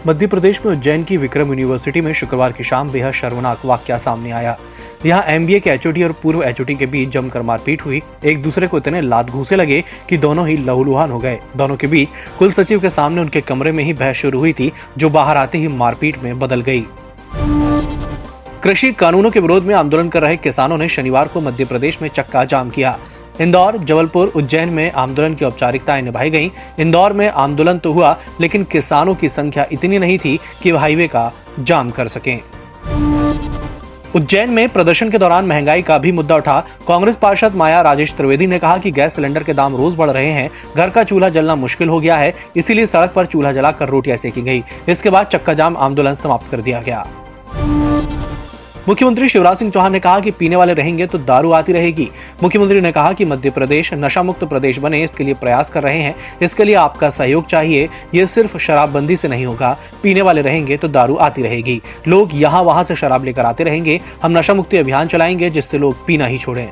मध्य प्रदेश में उज्जैन की विक्रम यूनिवर्सिटी में शुक्रवार की शाम बेहद शर्मनाक वाकया सामने आया। यहाँ एमबीए के एचओडी और पूर्व एचओडी के बीच जमकर मारपीट हुई। एक दूसरे को इतने लात घूंसे लगे कि दोनों ही लहूलुहान हो गए। दोनों के बीच कुल सचिव के सामने उनके कमरे में ही बहस शुरू हुई थी, जो बाहर आते ही मारपीट में बदल गई। कृषि कानूनों के विरोध में आंदोलन कर रहे किसानों ने शनिवार को मध्य प्रदेश में चक्का जाम किया। इंदौर, जबलपुर, उज्जैन में आंदोलन की औपचारिकताएं निभाई गईं। इंदौर में आंदोलन तो हुआ, लेकिन किसानों की संख्या इतनी नहीं थी कि वह हाईवे का जाम कर सकें। उज्जैन में प्रदर्शन के दौरान महंगाई का भी मुद्दा उठा। कांग्रेस पार्षद माया राजेश त्रिवेदी ने कहा कि गैस सिलेंडर के दाम रोज बढ़ रहे हैं, घर का चूल्हा जलना मुश्किल हो गया है, इसीलिए सड़क पर चूल्हा जलाकर रोटियां सेकी गई। इसके बाद चक्का जाम आंदोलन समाप्त कर दिया गया। मुख्यमंत्री शिवराज सिंह चौहान ने कहा कि पीने वाले रहेंगे तो दारू आती रहेगी। मुख्यमंत्री ने कहा कि मध्य प्रदेश नशा मुक्त प्रदेश बने, इसके लिए प्रयास कर रहे हैं। इसके लिए आपका सहयोग चाहिए। ये सिर्फ शराबबंदी से नहीं होगा। पीने वाले रहेंगे तो दारू आती रहेगी। लोग यहाँ वहां से शराब लेकर आते रहेंगे। हम नशा मुक्ति अभियान चलाएंगे, जिससे लोग पीना ही छोड़ें।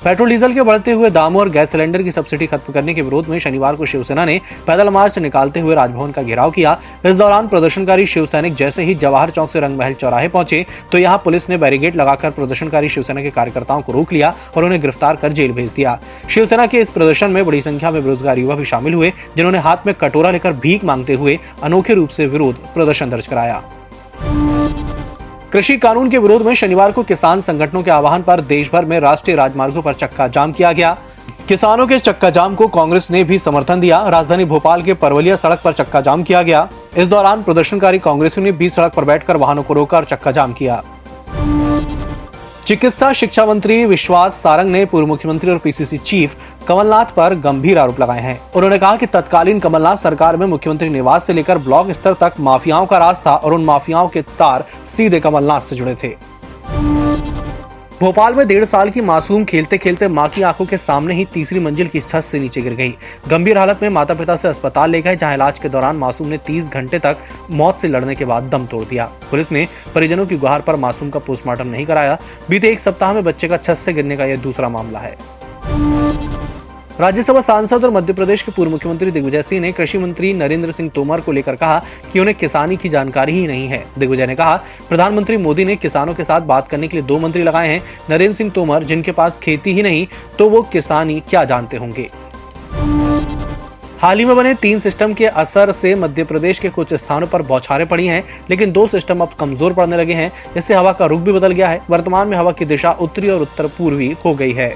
पेट्रोल डीजल के बढ़ते हुए दामों और गैस सिलेंडर की सब्सिडी खत्म करने के विरोध में शनिवार को शिवसेना ने पैदल मार्च निकालते हुए राजभवन का घेराव किया। इस दौरान प्रदर्शनकारी शिव सैनिक जैसे ही जवाहर चौक से रंगमहल चौराहे पहुंचे तो यहां पुलिस ने बैरिकेड लगाकर प्रदर्शनकारी शिवसेना के कार्यकर्ताओं को रोक लिया और उन्हें गिरफ्तार कर जेल भेज दिया। शिवसेना के इस प्रदर्शन में बड़ी संख्या में बेरोजगार युवा भी शामिल हुए, जिन्होंने हाथ में कटोरा लेकर भीख मांगते हुए अनोखे रूप से विरोध प्रदर्शन दर्ज कराया। कृषि कानून के विरोध में शनिवार को किसान संगठनों के आह्वान पर देश भर में राष्ट्रीय राजमार्गों पर चक्का जाम किया गया। किसानों के चक्का जाम को कांग्रेस ने भी समर्थन दिया। राजधानी भोपाल के परवलिया सड़क पर चक्का जाम किया गया। इस दौरान प्रदर्शनकारी कांग्रेसियों ने बीच सड़क पर बैठकर वाहनों को रोका और चक्का जाम किया। चिकित्सा शिक्षा मंत्री विश्वास सारंग ने पूर्व मुख्यमंत्री और पीसीसी चीफ कमलनाथ पर गंभीर आरोप लगाए हैं। उन्होंने कहा कि तत्कालीन कमलनाथ सरकार में मुख्यमंत्री निवास से लेकर ब्लॉक स्तर तक माफियाओं का राज था और उन माफियाओं के तार सीधे कमलनाथ से जुड़े थे। भोपाल में 1.5 साल की मासूम खेलते खेलते मां की आंखों के सामने ही तीसरी मंजिल की छत से नीचे गिर गई। गंभीर हालत में माता पिता से अस्पताल ले गए, जहां इलाज के दौरान मासूम ने 30 घंटे तक मौत से लड़ने के बाद दम तोड़ दिया। पुलिस ने परिजनों की गुहार पर मासूम का पोस्टमार्टम नहीं कराया। बीते 1 सप्ताह में बच्चे का छत से गिरने का यह दूसरा मामला है। राज्यसभा सांसद और मध्य प्रदेश के पूर्व मुख्यमंत्री दिग्विजय सिंह ने कृषि मंत्री नरेंद्र सिंह तोमर को लेकर कहा कि उन्हें किसानी की जानकारी ही नहीं है। दिग्विजय ने कहा, प्रधानमंत्री मोदी ने किसानों के साथ बात करने के लिए 2 मंत्री लगाए हैं। नरेंद्र सिंह तोमर, जिनके पास खेती ही नहीं तो वो किसानी क्या जानते होंगे। हाल ही में बने 3 सिस्टम के असर से मध्य प्रदेश के कुछ स्थानों पर बौछारें पड़ी हैं, लेकिन 2 सिस्टम अब कमजोर पड़ने लगे हैं। इससे हवा का रुख भी बदल गया है। वर्तमान में हवा की दिशा उत्तरी और उत्तर पूर्वी हो गई है।